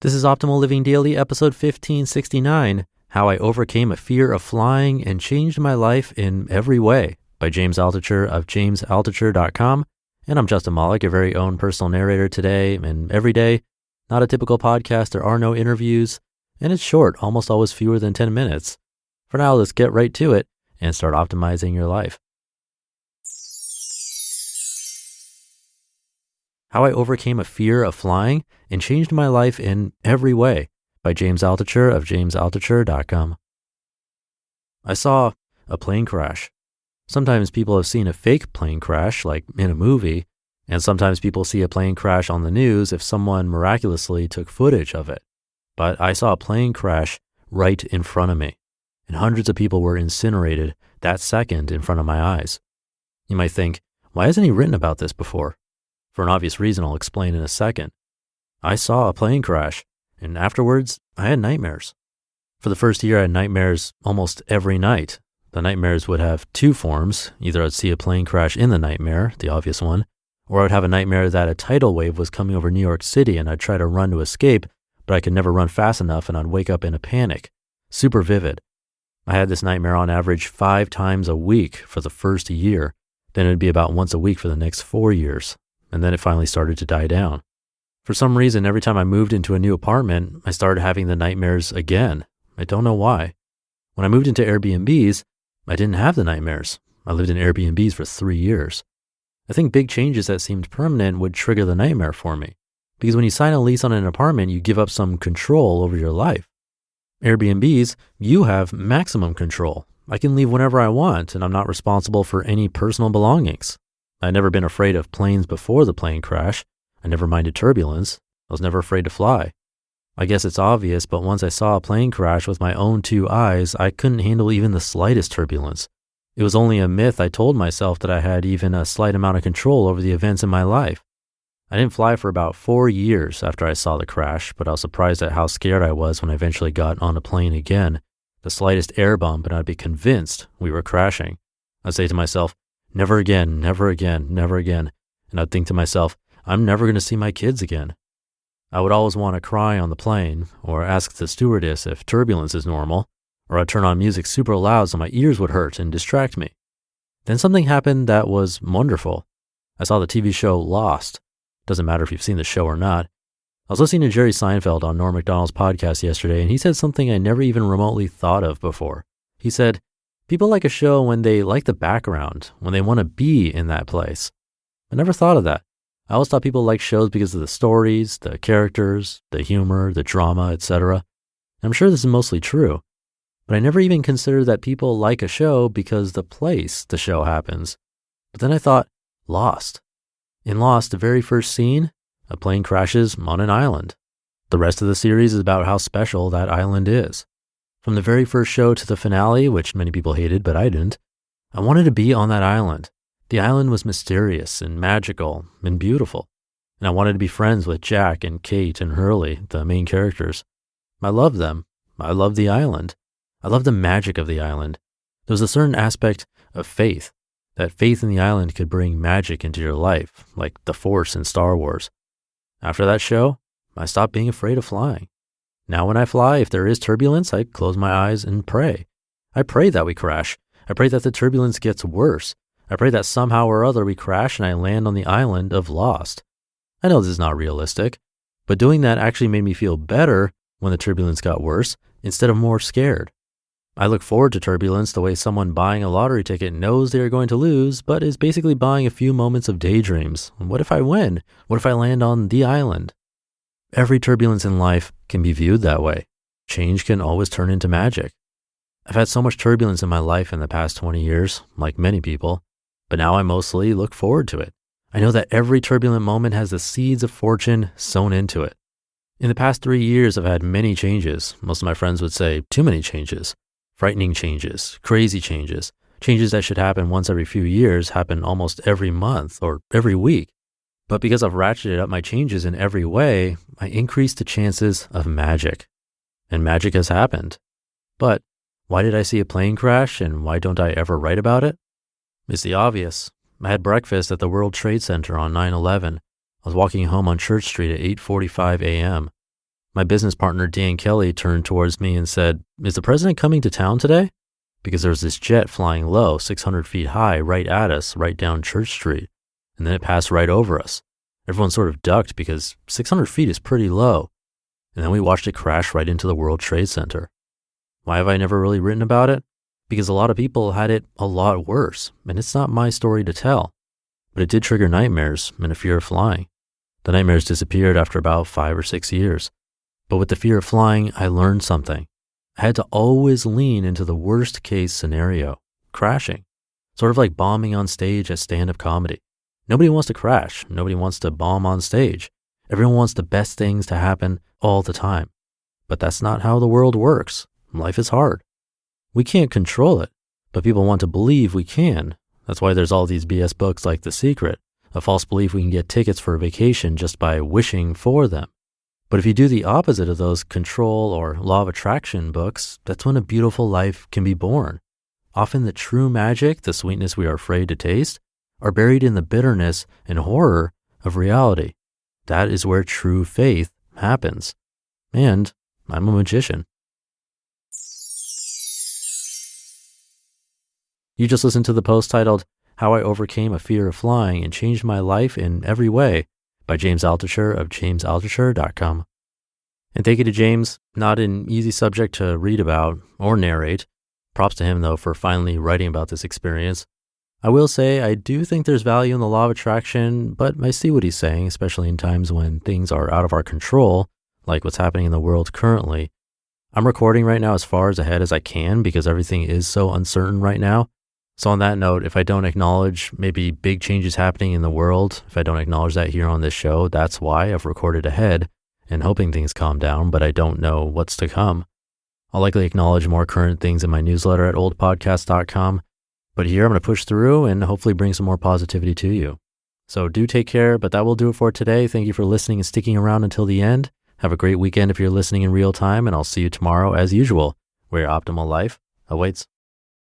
This is Optimal Living Daily, episode 1569, How I Overcame a Fear of Flying and Changed My Life in Every Way, by James Altucher of jamesaltucher.com. And I'm Justin Malik, your very own personal narrator today and every day. Not a typical podcast, there are no interviews, and it's short, almost always fewer than 10 minutes. For now, let's get right to it and start optimizing your life. How I Overcame a Fear of Flying and Changed My Life in Every Way, by James Altucher of jamesaltucher.com. I saw a plane crash. Sometimes people have seen a fake plane crash, like in a movie, and sometimes people see a plane crash on the news if someone miraculously took footage of it. But I saw a plane crash right in front of me, and hundreds of people were incinerated that second in front of my eyes. You might think, why hasn't he written about this before? For an obvious reason I'll explain in a second. I saw a plane crash, and afterwards, I had nightmares. For the first year, I had nightmares almost every night. The nightmares would have two forms. Either I'd see a plane crash in the nightmare, the obvious one, or I'd have a nightmare that a tidal wave was coming over New York City and I'd try to run to escape, but I could never run fast enough and I'd wake up in a panic. Super vivid. I had this nightmare on average 5 times a week for the first year. Then it'd be about once a week for the next 4 years. And then it finally started to die down. For some reason, every time I moved into a new apartment, I started having the nightmares again. I don't know why. When I moved into Airbnbs, I didn't have the nightmares. I lived in Airbnbs for 3 years. I think big changes that seemed permanent would trigger the nightmare for me. Because when you sign a lease on an apartment, you give up some control over your life. Airbnbs, you have maximum control. I can leave whenever I want, and I'm not responsible for any personal belongings. I'd never been afraid of planes before the plane crash. I never minded turbulence. I was never afraid to fly. I guess it's obvious, but once I saw a plane crash with my own 2 eyes, I couldn't handle even the slightest turbulence. It was only a myth I told myself that I had even a slight amount of control over the events in my life. I didn't fly for about 4 years after I saw the crash, but I was surprised at how scared I was when I eventually got on a plane again. The slightest air bump and I'd be convinced we were crashing. I'd say to myself, never again, never again, never again. And I'd think to myself, I'm never going to see my kids again. I would always want to cry on the plane, or ask the stewardess if turbulence is normal, or I'd turn on music super loud so my ears would hurt and distract me. Then something happened that was wonderful. I saw the TV show Lost. Doesn't matter if you've seen the show or not. I was listening to Jerry Seinfeld on Norm Macdonald's podcast yesterday, and he said something I never even remotely thought of before. He said, people like a show when they like the background, when they want to be in that place. I never thought of that. I always thought people liked shows because of the stories, the characters, the humor, the drama, etc. I'm sure this is mostly true, but I never even considered that people like a show because the place the show happens. But then I thought, Lost. In Lost, the very first scene, a plane crashes on an island. The rest of the series is about how special that island is. From the very first show to the finale, which many people hated, but I didn't, I wanted to be on that island. The island was mysterious and magical and beautiful, and I wanted to be friends with Jack and Kate and Hurley, the main characters. I loved them. I loved the island. I loved the magic of the island. There was a certain aspect of faith, that faith in the island could bring magic into your life, like the Force in Star Wars. After that show, I stopped being afraid of flying. Now when I fly, if there is turbulence, I close my eyes and pray. I pray that we crash. I pray that the turbulence gets worse. I pray that somehow or other we crash and I land on the island of Lost. I know this is not realistic, but doing that actually made me feel better when the turbulence got worse instead of more scared. I look forward to turbulence the way someone buying a lottery ticket knows they are going to lose, but is basically buying a few moments of daydreams. What if I win? What if I land on the island? Every turbulence in life can be viewed that way. Change can always turn into magic. I've had so much turbulence in my life in the past 20 years, like many people, but now I mostly look forward to it. I know that every turbulent moment has the seeds of fortune sown into it. In the past 3 years, I've had many changes. Most of my friends would say too many changes. Frightening changes, crazy changes, changes that should happen once every few years happen almost every month or every week. But because I've ratcheted up my changes in every way, I increased the chances of magic. And magic has happened. But why did I see a plane crash and why don't I ever write about it? It's the obvious. I had breakfast at the World Trade Center on 9/11. I was walking home on Church Street at 8:45 a.m. My business partner, Dan Kelly, turned towards me and said, "Is the president coming to town today?" Because there was this jet flying low, 600 feet high, right at us, right down Church Street. And then it passed right over us. Everyone sort of ducked because 600 feet is pretty low. And then we watched it crash right into the World Trade Center. Why have I never really written about it? Because a lot of people had it a lot worse, and it's not my story to tell. But it did trigger nightmares and a fear of flying. The nightmares disappeared after about 5 or 6 years. But with the fear of flying, I learned something. I had to always lean into the worst case scenario, crashing. Sort of like bombing on stage at stand-up comedy. Nobody wants to crash. Nobody wants to bomb on stage. Everyone wants the best things to happen all the time. But that's not how the world works. Life is hard. We can't control it, but people want to believe we can. That's why there's all these BS books like The Secret, a false belief we can get tickets for a vacation just by wishing for them. But if you do the opposite of those control or law of attraction books, that's when a beautiful life can be born. Often the true magic, the sweetness we are afraid to taste, are buried in the bitterness and horror of reality. That is where true faith happens. And I'm a magician. You just listened to the post titled, "How I Overcame a Fear of Flying and Changed My Life in Every Way" by James Altucher of jamesaltucher.com. And thank you to James. Not an easy subject to read about or narrate. Props to him, though, for finally writing about this experience. I will say I do think there's value in the law of attraction, but I see what he's saying, especially in times when things are out of our control, like what's happening in the world currently. I'm recording right now as far as ahead as I can because everything is so uncertain right now. So on that note, if I don't acknowledge maybe big changes happening in the world, if I don't acknowledge that here on this show, that's why I've recorded ahead and hoping things calm down, but I don't know what's to come. I'll likely acknowledge more current things in my newsletter at oldpodcast.com, but here I'm going to push through and hopefully bring some more positivity to you. So do take care, but that will do it for today. Thank you for listening and sticking around until the end. Have a great weekend if you're listening in real time, and I'll see you tomorrow as usual, where your optimal life awaits.